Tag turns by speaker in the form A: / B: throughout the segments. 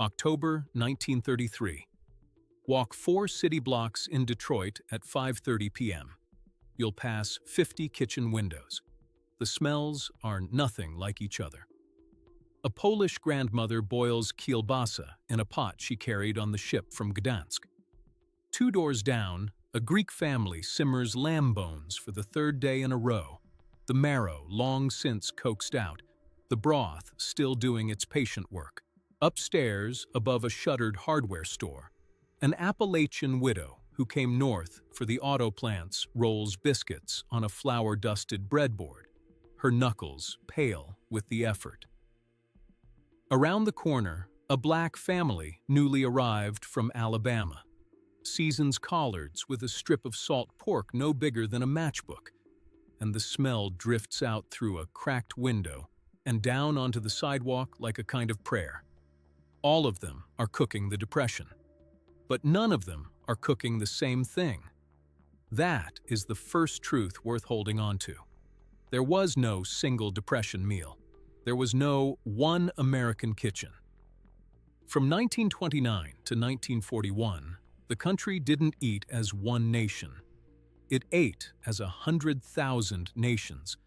A: October 1933. Walk 4 city blocks in Detroit at 5:30 p.m. You'll pass 50 kitchen windows. The smells are nothing like each other. A Polish grandmother boils kielbasa in a pot she carried on the ship from Gdansk. 2 doors down, a Greek family simmers lamb bones for the 3rd day in a row, the marrow long since coaxed out, the broth still doing its patient work. Upstairs, above a shuttered hardware store, an Appalachian widow who came north for the auto plants rolls biscuits on a flour-dusted breadboard, her knuckles pale with the effort. Around the corner, a black family newly arrived from Alabama. Seasons collards with a strip of salt pork no bigger than a matchbook, and the smell drifts out through a cracked window and down onto the sidewalk like a kind of prayer. All of them are cooking the Depression, but none of them are cooking the same thing. That is the first truth worth holding on to. There was no single Depression meal. There was no one American kitchen. From 1929 to 1941, the country didn't eat as one nation. It ate as 100,000 nations,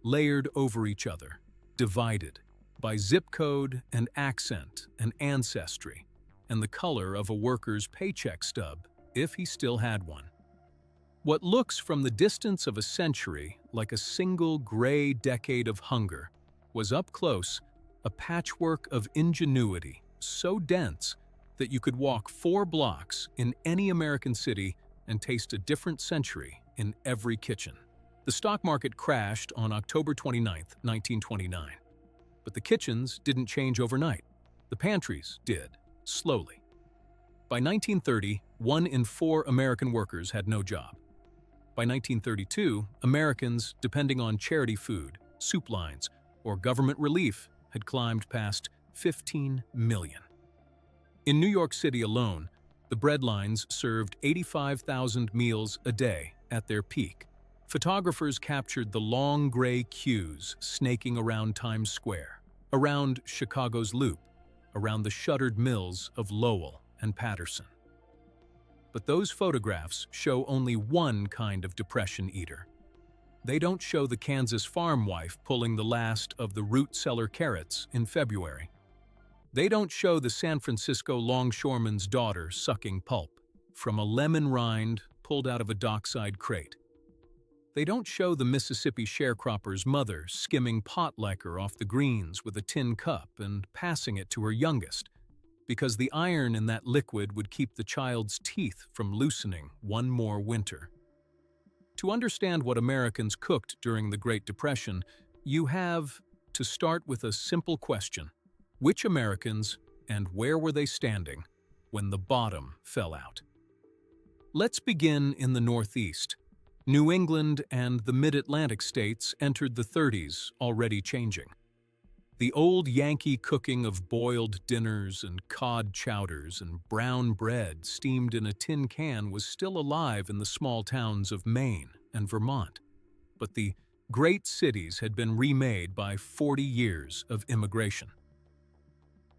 A: layered over each other, divided by zip code and accent and ancestry, and the color of a worker's paycheck stub, if he still had one. What looks from the distance of a century like a single gray decade of hunger was up close a patchwork of ingenuity so dense that you could walk 4 blocks in any American city and taste a different century in every kitchen. The stock market crashed on October 29, 1929. But the kitchens didn't change overnight. The pantries did, slowly. By 1930, 1 in 4 American workers had no job. By 1932, Americans depending on charity food, soup lines, or government relief had climbed past 15 million. In New York City alone, the bread lines served 85,000 meals a day at their peak. Photographers captured the long gray queues snaking around Times Square, around Chicago's Loop, around the shuttered mills of Lowell and Patterson. But those photographs show only one kind of Depression eater. They don't show the Kansas farm wife pulling the last of the root cellar carrots in February. They don't show the San Francisco longshoreman's daughter sucking pulp from a lemon rind pulled out of a dockside crate. They don't show the Mississippi sharecropper's mother skimming pot liquor off the greens with a tin cup and passing it to her youngest, because the iron in that liquid would keep the child's teeth from loosening one more winter. To understand what Americans cooked during the Great Depression, you have to start with a simple question. Which Americans and where were they standing when the bottom fell out? Let's begin in the Northeast. New England and the mid-Atlantic states entered the 30s, already changing. The old Yankee cooking of boiled dinners and cod chowders and brown bread steamed in a tin can was still alive in the small towns of Maine and Vermont. But the great cities had been remade by 40 years of immigration.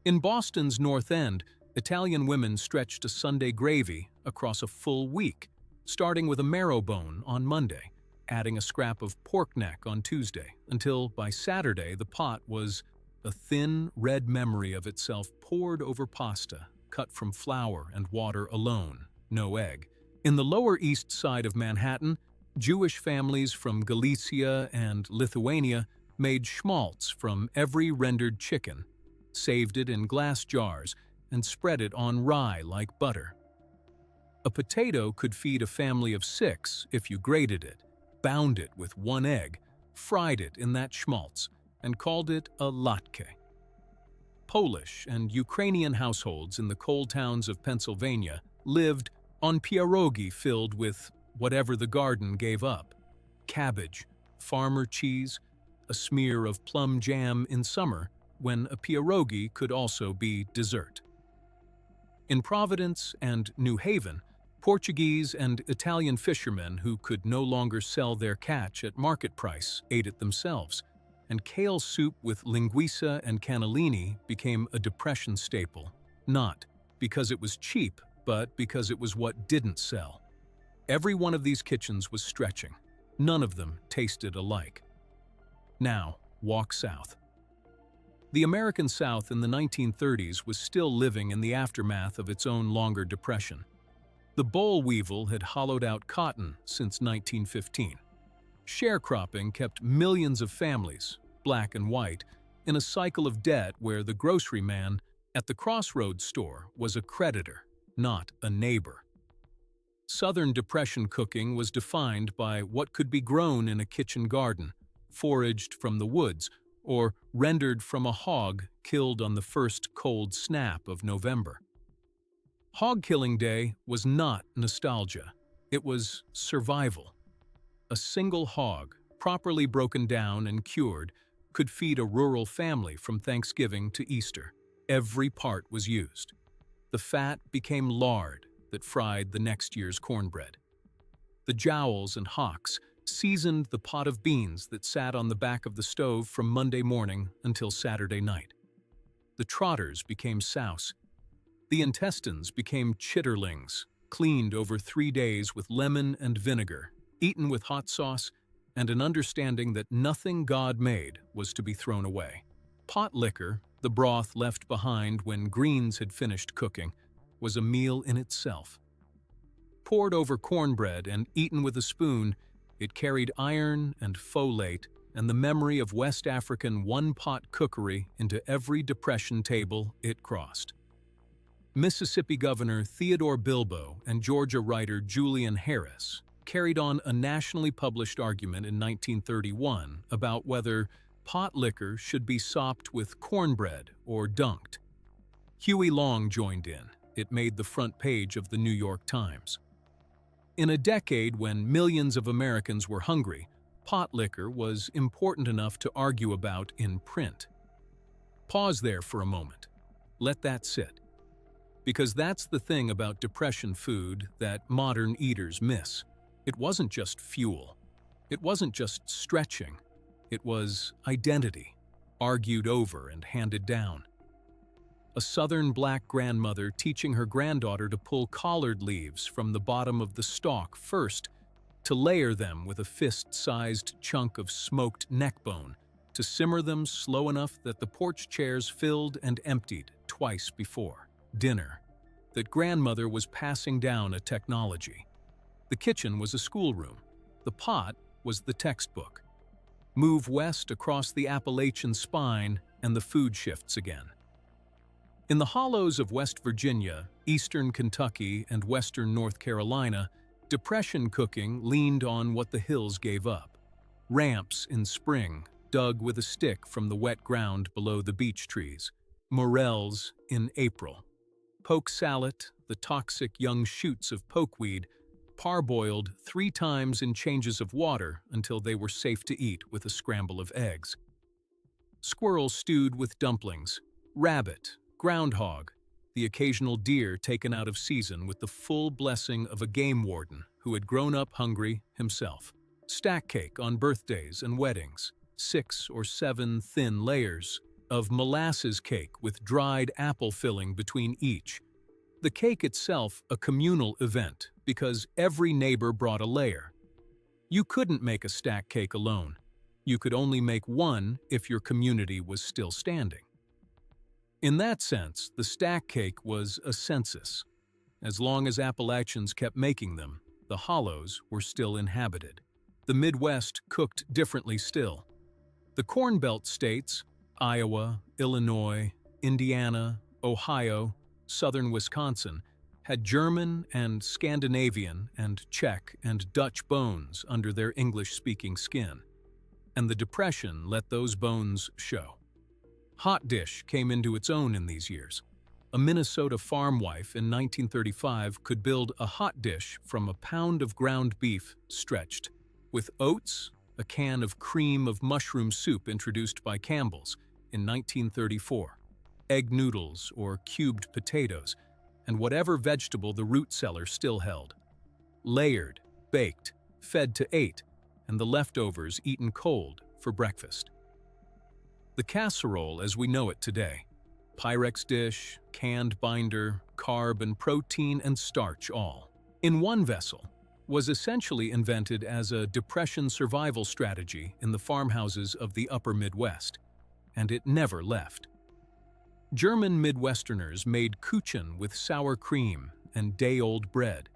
A: In Boston's North End, Italian women stretched a Sunday gravy across a full week, starting with a marrow bone on Monday, adding a scrap of pork neck on Tuesday, until by Saturday the pot was a thin, red memory of itself poured over pasta, cut from flour and water alone, no egg. In the Lower East Side of Manhattan, Jewish families from Galicia and Lithuania made schmaltz from every rendered chicken, saved it in glass jars, and spread it on rye like butter. A potato could feed a family of 6 if you grated it, bound it with 1 egg, fried it in that schmaltz, and called it a latke. Polish and Ukrainian households in the coal towns of Pennsylvania lived on pierogi filled with whatever the garden gave up: cabbage, farmer cheese, a smear of plum jam in summer, when a pierogi could also be dessert. In Providence and New Haven, Portuguese and Italian fishermen who could no longer sell their catch at market price ate it themselves, and kale soup with linguiça and cannellini became a Depression staple, Not because it was cheap, but because it was what didn't sell. Every one of these kitchens was stretching. None of them tasted alike. Now, walk south. The American South in the 1930s was still living in the aftermath of its own longer depression. The boll weevil had hollowed out cotton since 1915. Sharecropping kept millions of families, black and white, in a cycle of debt where the grocery man at the crossroads store was a creditor, not a neighbor. Southern Depression cooking was defined by what could be grown in a kitchen garden, foraged from the woods, or rendered from a hog killed on the first cold snap of November. Hog-killing day was not nostalgia. It was survival. A single hog, properly broken down and cured, could feed a rural family from Thanksgiving to Easter. Every part was used. The fat became lard that fried the next year's cornbread. The jowls and hocks seasoned the pot of beans that sat on the back of the stove from Monday morning until Saturday night. The trotters became souse. The intestines became chitterlings, cleaned over 3 days with lemon and vinegar, eaten with hot sauce, and an understanding that nothing God made was to be thrown away. Pot liquor, the broth left behind when greens had finished cooking, was a meal in itself. Poured over cornbread and eaten with a spoon, it carried iron and folate and the memory of West African one-pot cookery into every depression table it crossed. Mississippi Governor Theodore Bilbo and Georgia writer Julian Harris carried on a nationally published argument in 1931 about whether pot liquor should be sopped with cornbread or dunked. Huey Long joined in. It made the front page of the New York Times. In a decade when millions of Americans were hungry, pot liquor was important enough to argue about in print. Pause there for a moment. Let that sit. Because that's the thing about depression food that modern eaters miss. It wasn't just fuel. It wasn't just stretching. It was identity, argued over and handed down. A Southern black grandmother teaching her granddaughter to pull collard leaves from the bottom of the stalk first, to layer them with a fist-sized chunk of smoked neckbone, to simmer them slow enough that the porch chairs filled and emptied twice before dinner. That grandmother was passing down a technology. The kitchen was a schoolroom. The pot was the textbook. Move west across the Appalachian spine and the food shifts again. In the hollows of West Virginia, eastern Kentucky, and western North Carolina, depression cooking leaned on what the hills gave up. Ramps in spring, dug with a stick from the wet ground below the beech trees. Morels in April. Poke salad, the toxic young shoots of pokeweed, parboiled 3 times in changes of water until they were safe to eat with a scramble of eggs. Squirrel stewed with dumplings. Rabbit, groundhog, the occasional deer taken out of season with the full blessing of a game warden who had grown up hungry himself. Stack cake on birthdays and weddings, 6 or 7 thin layers of molasses cake with dried apple filling between each. The cake itself a communal event because every neighbor brought a layer. You couldn't make a stack cake alone. You could only make one if your community was still standing. In that sense, the stack cake was a census. As long as Appalachians kept making them, the hollows were still inhabited. The Midwest cooked differently still. The Corn Belt states, Iowa, Illinois, Indiana, Ohio, southern Wisconsin, had German and Scandinavian and Czech and Dutch bones under their English-speaking skin, and the Depression let those bones show. Hot dish came into its own in these years. A Minnesota farm wife in 1935 could build a hot dish from a pound of ground beef stretched, with oats, a can of cream of mushroom soup introduced by Campbell's in 1934, egg noodles or cubed potatoes, and whatever vegetable the root cellar still held. Layered, baked, fed to 8, and the leftovers eaten cold for breakfast. The casserole as we know it today. Pyrex dish, canned binder, carb and protein and starch all in one vessel, was essentially invented as a depression survival strategy in the farmhouses of the upper Midwest, and it never left. German Midwesterners made kuchen with sour cream and day-old bread.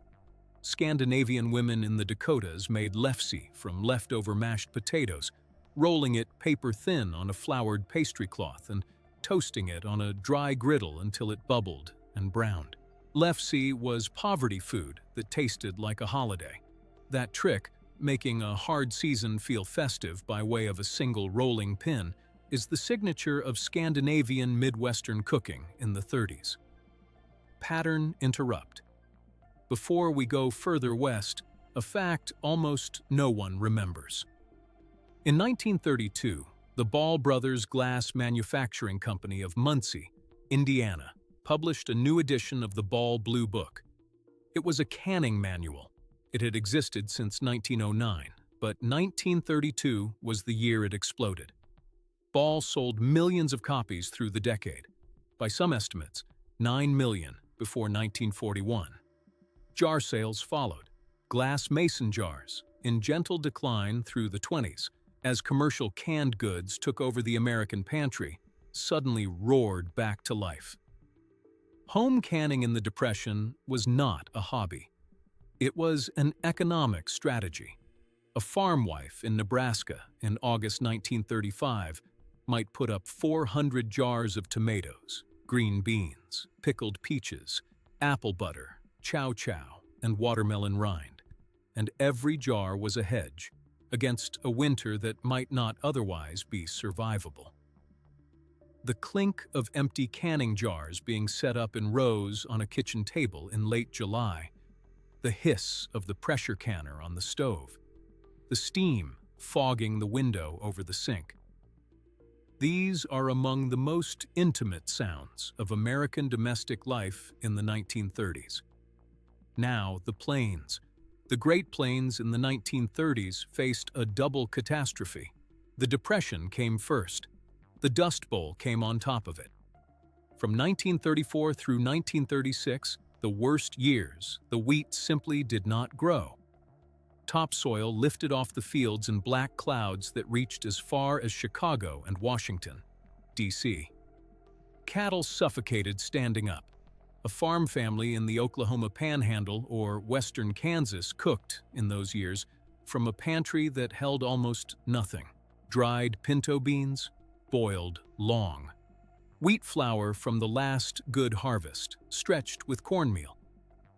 A: Scandinavian women in the Dakotas made lefse from leftover mashed potatoes, rolling it paper-thin on a floured pastry cloth and toasting it on a dry griddle until it bubbled and browned. Lefse was poverty food that tasted like a holiday. That trick, making a hard season feel festive by way of a single rolling pin, is the signature of Scandinavian Midwestern cooking in the 30s. Pattern interrupt. Before we go further west, a fact almost no one remembers. In 1932, the Ball Brothers Glass Manufacturing Company of Muncie, Indiana, published a new edition of the Ball Blue Book. It was a canning manual. It had existed since 1909, but 1932 was the year it exploded. Ball sold millions of copies through the decade. By some estimates, 9 million before 1941. Jar sales followed. Glass mason jars, in gentle decline through the 20s, as commercial canned goods took over the American pantry, suddenly roared back to life. Home canning in the Depression was not a hobby. It was an economic strategy. A farm wife in Nebraska in August 1935 might put up 400 jars of tomatoes, green beans, pickled peaches, apple butter, chow chow, and watermelon rind, and every jar was a hedge against a winter that might not otherwise be survivable. The clink of empty canning jars being set up in rows on a kitchen table in late July, the hiss of the pressure canner on the stove, the steam fogging the window over the sink. These are among the most intimate sounds of American domestic life in the 1930s. Now, the plains. The Great Plains in the 1930s faced a double catastrophe. The Depression came first. The Dust Bowl came on top of it. From 1934 through 1936, the worst years, the wheat simply did not grow. Topsoil lifted off the fields in black clouds that reached as far as Chicago and Washington, D.C. Cattle suffocated standing up. A farm family in the Oklahoma Panhandle or western Kansas cooked, in those years, from a pantry that held almost nothing. Dried pinto beans, boiled long. Wheat flour from the last good harvest, stretched with cornmeal.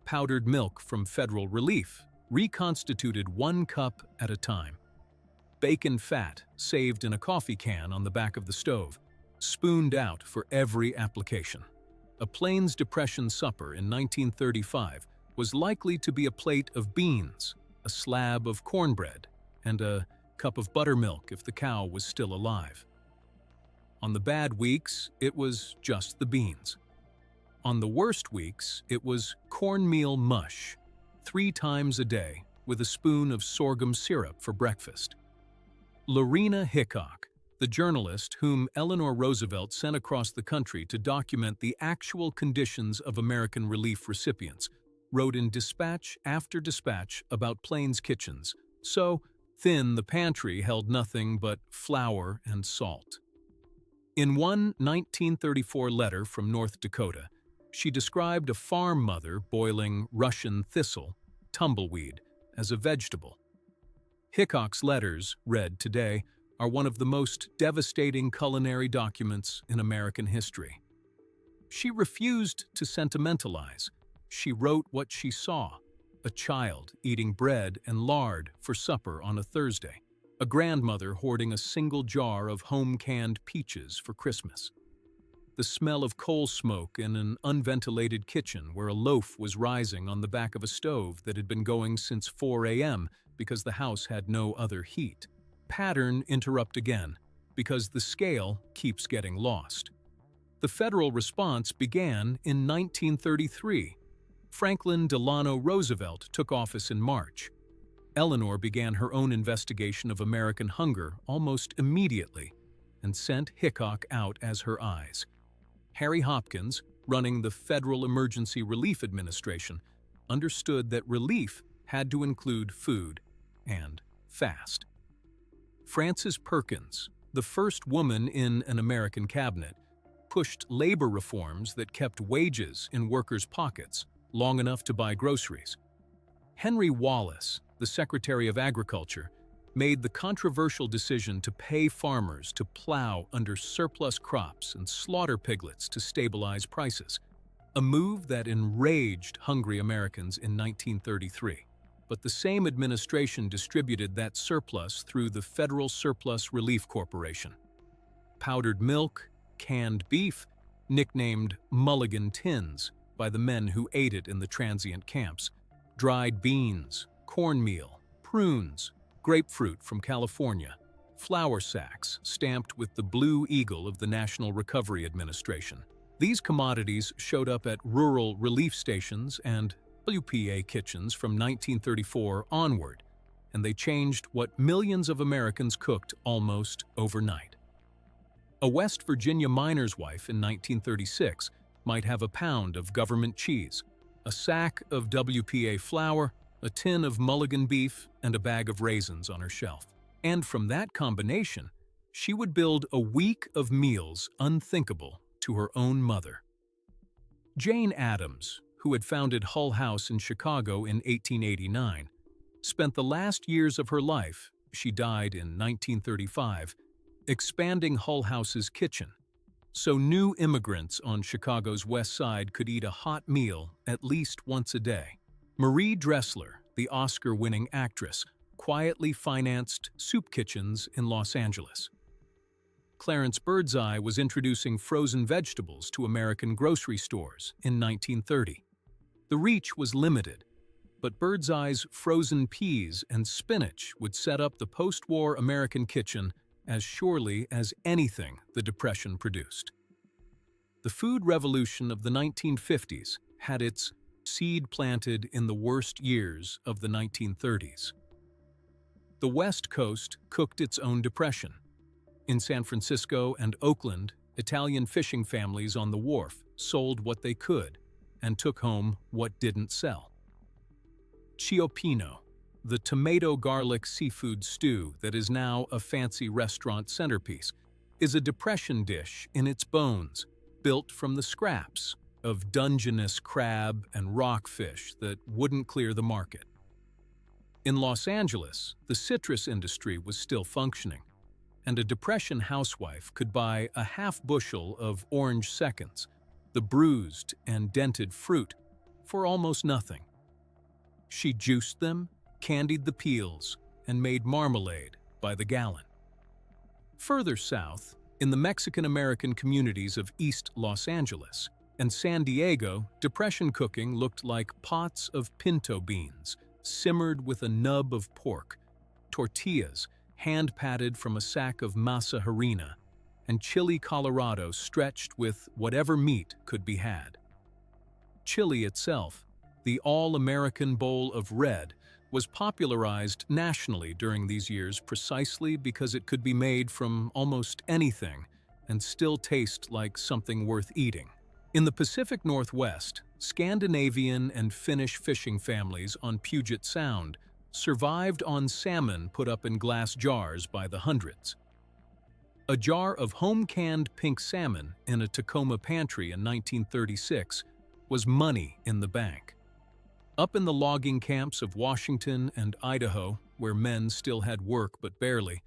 A: Powdered milk from federal relief, reconstituted 1 cup at a time. Bacon fat, saved in a coffee can on the back of the stove, spooned out for every application. A Plains Depression supper in 1935 was likely to be a plate of beans, a slab of cornbread, and a cup of buttermilk if the cow was still alive. On the bad weeks, it was just the beans. On the worst weeks, it was cornmeal mush, 3 times a day, with a spoon of sorghum syrup for breakfast. Lorena Hickok, the journalist whom Eleanor Roosevelt sent across the country to document the actual conditions of American relief recipients, wrote in dispatch after dispatch about Plains kitchens, so thin the pantry held nothing but flour and salt. In one 1934 letter from North Dakota, she described a farm mother boiling Russian thistle, tumbleweed, as a vegetable. Hickok's letters, read today, are one of the most devastating culinary documents in American history. She refused to sentimentalize. She wrote what she saw: a child eating bread and lard for supper on a Thursday, a grandmother hoarding a single jar of home-canned peaches for Christmas. The smell of coal smoke in an unventilated kitchen where a loaf was rising on the back of a stove that had been going since 4 a.m. because the house had no other heat. Pattern interrupt again, because the scale keeps getting lost. The federal response began in 1933. Franklin Delano Roosevelt took office in March. Eleanor began her own investigation of American hunger almost immediately and sent Hickok out as her eyes. Harry Hopkins, running the Federal Emergency Relief Administration, understood that relief had to include food and fast. Frances Perkins, the first woman in an American cabinet, pushed labor reforms that kept wages in workers' pockets long enough to buy groceries. Henry Wallace, the Secretary of Agriculture, made the controversial decision to pay farmers to plow under surplus crops and slaughter piglets to stabilize prices, a move that enraged hungry Americans in 1933. But the same administration distributed that surplus through the Federal Surplus Relief Corporation. Powdered milk, canned beef, nicknamed Mulligan tins by the men who ate it in the transient camps, dried beans, cornmeal, prunes, grapefruit from California, flour sacks stamped with the Blue Eagle of the National Recovery Administration. These commodities showed up at rural relief stations and WPA kitchens from 1934 onward, and they changed what millions of Americans cooked almost overnight. A West Virginia miner's wife in 1936 might have a pound of government cheese, a sack of WPA flour, a tin of Mulligan beef, and a bag of raisins on her shelf. And from that combination, she would build a week of meals unthinkable to her own mother. Jane Addams, who had founded Hull House in Chicago in 1889, spent the last years of her life, she died in 1935, expanding Hull House's kitchen, so new immigrants on Chicago's West Side could eat a hot meal at least once a day. Marie Dressler, the Oscar-winning actress, quietly financed soup kitchens in Los Angeles. Clarence Birdseye was introducing frozen vegetables to American grocery stores in 1930. The reach was limited, but Birdseye's frozen peas and spinach would set up the post-war American kitchen as surely as anything the Depression produced. The food revolution of the 1950s had its seed planted in the worst years of the 1930s. The West Coast cooked its own depression. In San Francisco and Oakland, Italian fishing families on the wharf sold what they could and took home what didn't sell. Cioppino, the tomato garlic seafood stew that is now a fancy restaurant centerpiece, is a depression dish in its bones, built from the scraps of Dungeness crab and rockfish that wouldn't clear the market. In Los Angeles, the citrus industry was still functioning, and a Depression housewife could buy a half bushel of orange seconds, the bruised and dented fruit, for almost nothing. She juiced them, candied the peels, and made marmalade by the gallon. Further south, in the Mexican-American communities of East Los Angeles and San Diego, Depression cooking looked like pots of pinto beans, simmered with a nub of pork, tortillas hand-patted from a sack of masa harina, and chili Colorado stretched with whatever meat could be had. Chili itself, the all-American bowl of red, was popularized nationally during these years precisely because it could be made from almost anything and still taste like something worth eating. In the Pacific Northwest, Scandinavian and Finnish fishing families on Puget Sound survived on salmon put up in glass jars by the hundreds. A jar of home-canned pink salmon in a Tacoma pantry in 1936 was money in the bank. Up in the logging camps of Washington and Idaho, where men still had work but barely,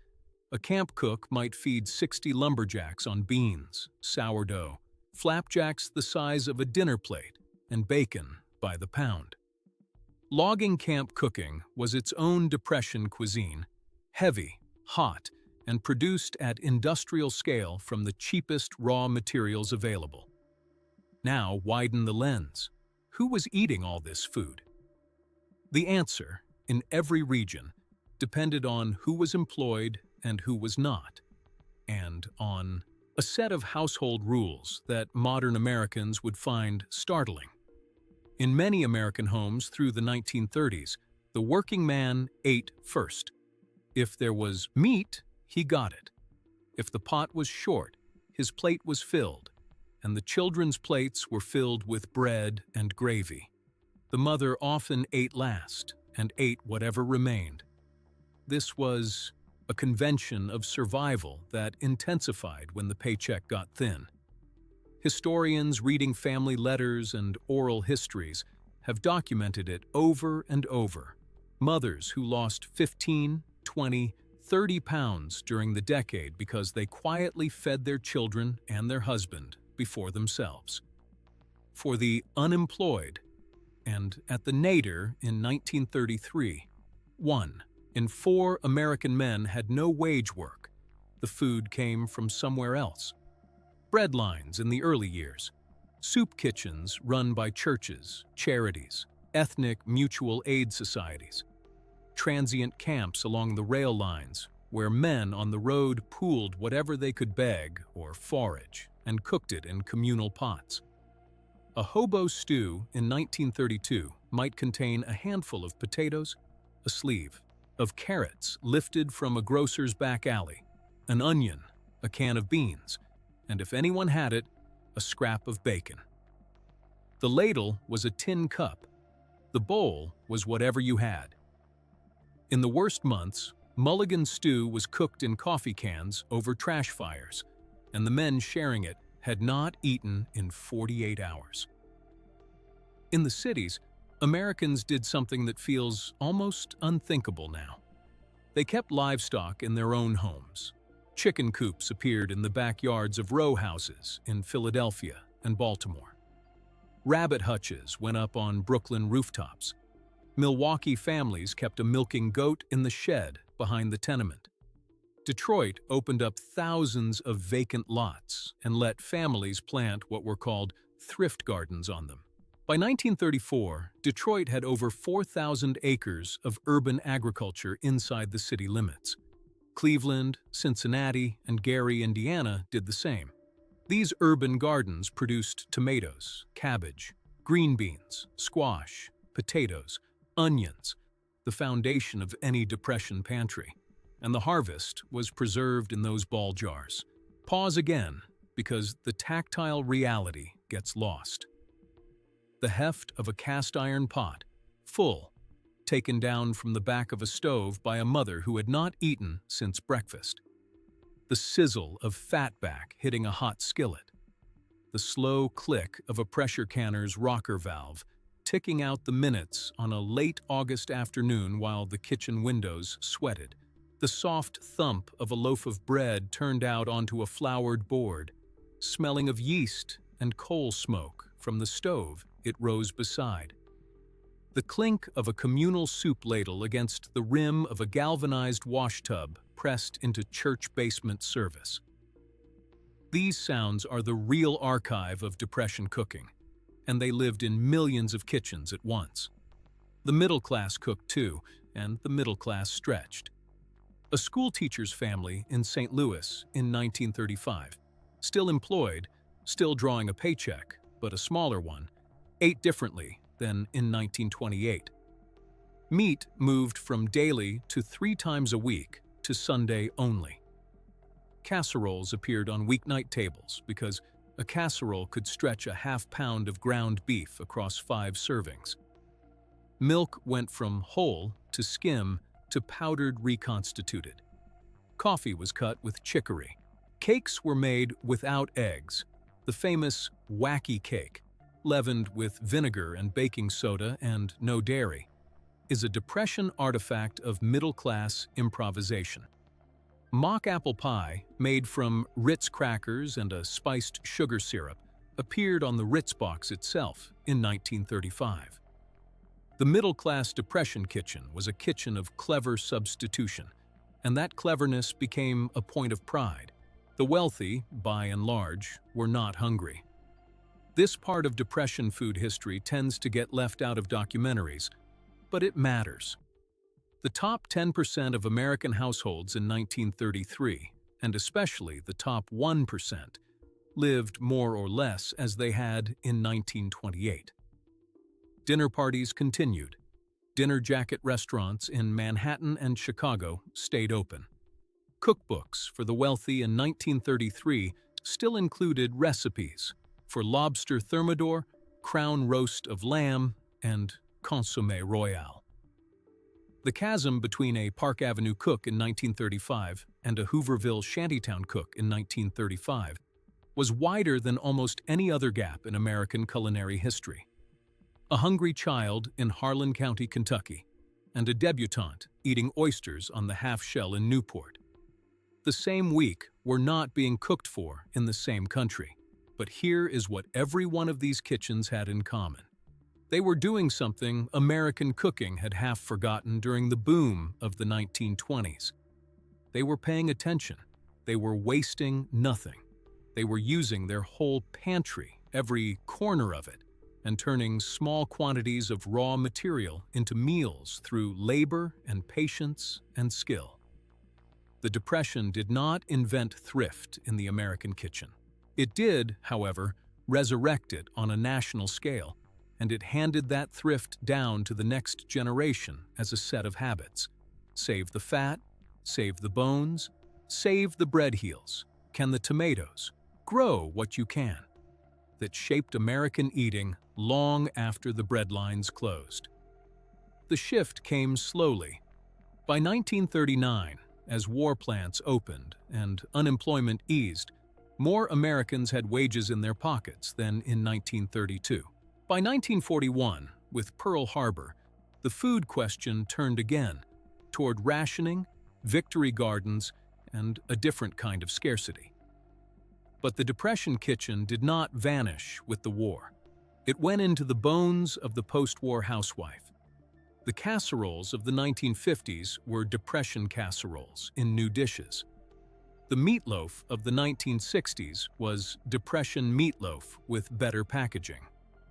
A: a camp cook might feed 60 lumberjacks on beans, sourdough, flapjacks the size of a dinner plate, and bacon by the pound. Logging camp cooking was its own Depression cuisine, heavy, hot, and produced at industrial scale from the cheapest raw materials available. Now widen the lens. Who was eating all this food? The answer, in every region, depended on who was employed and who was not, and on a set of household rules that modern Americans would find startling. In many American homes through the 1930s, the working man ate first. If there was meat, he got it. If the pot was short, his plate was filled, and the children's plates were filled with bread and gravy. The mother often ate last and ate whatever remained. This was a convention of survival that intensified when the paycheck got thin. Historians reading family letters and oral histories have documented it over and over. Mothers who lost 15, 20, 30 pounds during the decade because they quietly fed their children and their husband before themselves. For the unemployed, and at the nadir in 1933, 1 in 4 American men had no wage work. The food came from somewhere else. Bread lines in the early years, soup kitchens run by churches, charities, ethnic mutual aid societies, transient camps along the rail lines where men on the road pooled whatever they could beg or forage and cooked it in communal pots. A hobo stew in 1932 might contain a handful of potatoes, a sleeve of carrots lifted from a grocer's back alley, an onion, a can of beans, and if anyone had it, a scrap of bacon. The ladle was a tin cup. The bowl was whatever you had. In the worst months, mulligan stew was cooked in coffee cans over trash fires, and the men sharing it had not eaten in 48 hours. In the cities, Americans did something that feels almost unthinkable now. They kept livestock in their own homes. Chicken coops appeared in the backyards of row houses in Philadelphia and Baltimore. Rabbit hutches went up on Brooklyn rooftops. Milwaukee families kept a milking goat in the shed behind the tenement. Detroit opened up thousands of vacant lots and let families plant what were called thrift gardens on them. By 1934, Detroit had over 4,000 acres of urban agriculture inside the city limits. Cleveland, Cincinnati, and Gary, Indiana did the same. These urban gardens produced tomatoes, cabbage, green beans, squash, potatoes, onions, the foundation of any Depression pantry, and the harvest was preserved in those ball jars. Pause again, because the tactile reality gets lost. The heft of a cast-iron pot, full, taken down from the back of a stove by a mother who had not eaten since breakfast. The sizzle of fatback hitting a hot skillet. The slow click of a pressure canner's rocker valve, ticking out the minutes on a late August afternoon while the kitchen windows sweated. The soft thump of a loaf of bread turned out onto a floured board, smelling of yeast and coal smoke from the stove it rose beside. The clink of a communal soup ladle against the rim of a galvanized washtub pressed into church basement service. These sounds are the real archive of Depression cooking, and they lived in millions of kitchens at once. The middle class cooked too, and the middle class stretched. A schoolteacher's family in St. Louis in 1935, still employed, still drawing a paycheck, but a smaller one, ate differently than in 1928. Meat moved from daily to 3 times a week to Sunday only. Casseroles appeared on weeknight tables because a casserole could stretch a half-pound of ground beef across 5 servings. Milk went from whole to skim to powdered reconstituted. Coffee was cut with chicory. Cakes were made without eggs. The famous wacky cake, leavened with vinegar and baking soda and no dairy, is a Depression artifact of middle-class improvisation. Mock apple pie, made from Ritz crackers and a spiced sugar syrup, appeared on the Ritz box itself in 1935. The middle-class Depression kitchen was a kitchen of clever substitution, and that cleverness became a point of pride. The wealthy, by and large, were not hungry. This part of Depression food history tends to get left out of documentaries, but it matters. The top 10% of American households in 1933, and especially the top 1%, lived more or less as they had in 1928. Dinner parties continued. Dinner jacket restaurants in Manhattan and Chicago stayed open. Cookbooks for the wealthy in 1933 still included recipes, for lobster thermidor, crown roast of lamb, and consommé royale. The chasm between a Park Avenue cook in 1935 and a Hooverville shantytown cook in 1935 was wider than almost any other gap in American culinary history. A hungry child in Harlan County, Kentucky, and a debutante eating oysters on the half-shell in Newport. The same week were not being cooked for in the same country, but here is what every one of these kitchens had in common. They were doing something American cooking had half forgotten during the boom of the 1920s. They were paying attention. They were wasting nothing. They were using their whole pantry, every corner of it, and turning small quantities of raw material into meals through labor and patience and skill. The Depression did not invent thrift in the American kitchen. It did, however, resurrect it on a national scale, and it handed that thrift down to the next generation as a set of habits. Save the fat, save the bones, save the bread heels, can the tomatoes, grow what you can, that shaped American eating long after the breadlines closed. The shift came slowly. By 1939, as war plants opened and unemployment eased, more Americans had wages in their pockets than in 1932. By 1941, with Pearl Harbor, the food question turned again, toward rationing, victory gardens, and a different kind of scarcity. But the Depression kitchen did not vanish with the war. It went into the bones of the post-war housewife. The casseroles of the 1950s were Depression casseroles in new dishes. The meatloaf of the 1960s was Depression meatloaf with better packaging.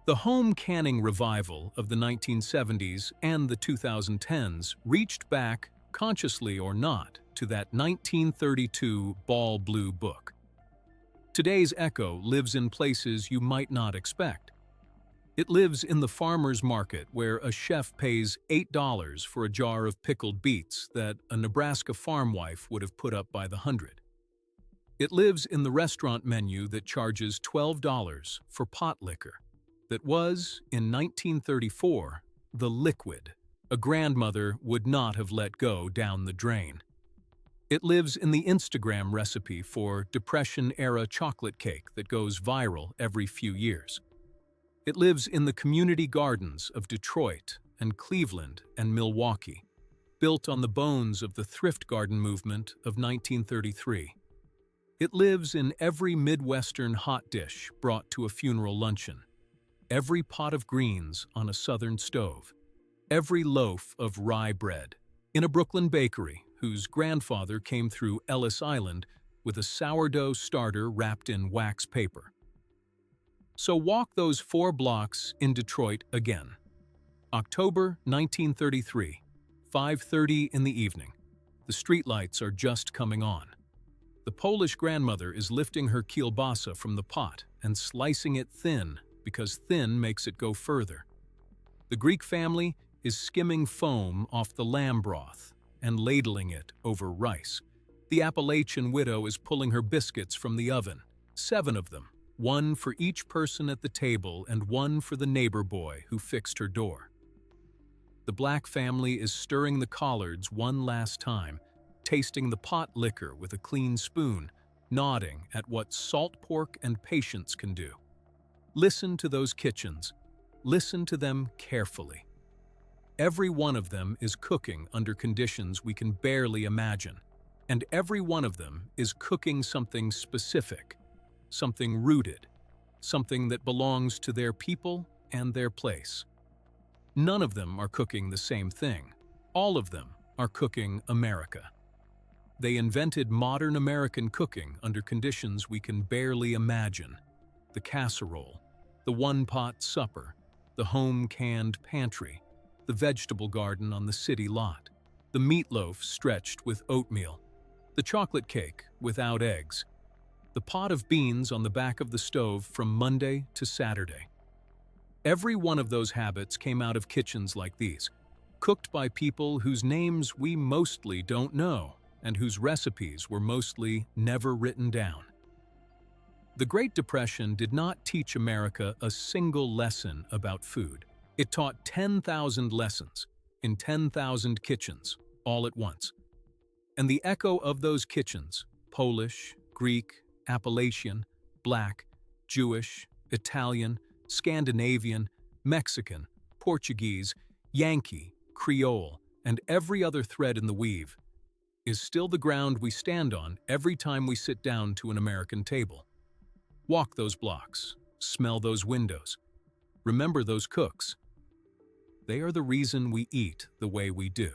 A: The home canning revival of the 1970s and the 2010s reached back, consciously or not, to that 1932 Ball Blue book. Today's echo lives in places you might not expect. It lives in the farmer's market where a chef pays $8 for a jar of pickled beets that a Nebraska farm wife would have put up by the hundred. It lives in the restaurant menu that charges $12 for pot liquor. That was, in 1934, the liquid a grandmother would not have let go down the drain. It lives in the Instagram recipe for Depression-era chocolate cake that goes viral every few years. It lives in the community gardens of Detroit and Cleveland and Milwaukee, built on the bones of the thrift garden movement of 1933. It lives in every Midwestern hot dish brought to a funeral luncheon, every pot of greens on a southern stove, every loaf of rye bread in a Brooklyn bakery whose grandfather came through Ellis Island with a sourdough starter wrapped in wax paper. So walk those 4 blocks in Detroit again. October 1933, 5:30 in the evening. The streetlights are just coming on. The Polish grandmother is lifting her kielbasa from the pot and slicing it thin because thin makes it go further. The Greek family is skimming foam off the lamb broth and ladling it over rice. The Appalachian widow is pulling her biscuits from the oven, 7 of them, 1 for each person at the table and 1 for the neighbor boy who fixed her door. The black family is stirring the collards one last time, tasting the pot liquor with a clean spoon, nodding at what salt pork and patience can do. Listen to those kitchens. Listen to them carefully. Every one of them is cooking under conditions we can barely imagine, and every one of them is cooking something specific, something rooted, something that belongs to their people and their place. None of them are cooking the same thing. All of them are cooking America. They invented modern American cooking under conditions we can barely imagine. The casserole, the one-pot supper, the home-canned pantry, the vegetable garden on the city lot, the meatloaf stretched with oatmeal, the chocolate cake without eggs, the pot of beans on the back of the stove from Monday to Saturday. Every one of those habits came out of kitchens like these, cooked by people whose names we mostly don't know and whose recipes were mostly never written down. The Great Depression did not teach America a single lesson about food. It taught 10,000 lessons in 10,000 kitchens all at once. And the echo of those kitchens, Polish, Greek, Appalachian, Black, Jewish, Italian, Scandinavian, Mexican, Portuguese, Yankee, Creole, and every other thread in the weave, is still the ground we stand on every time we sit down to an American table. Walk those blocks, smell those windows, remember those cooks. They are the reason we eat the way we do.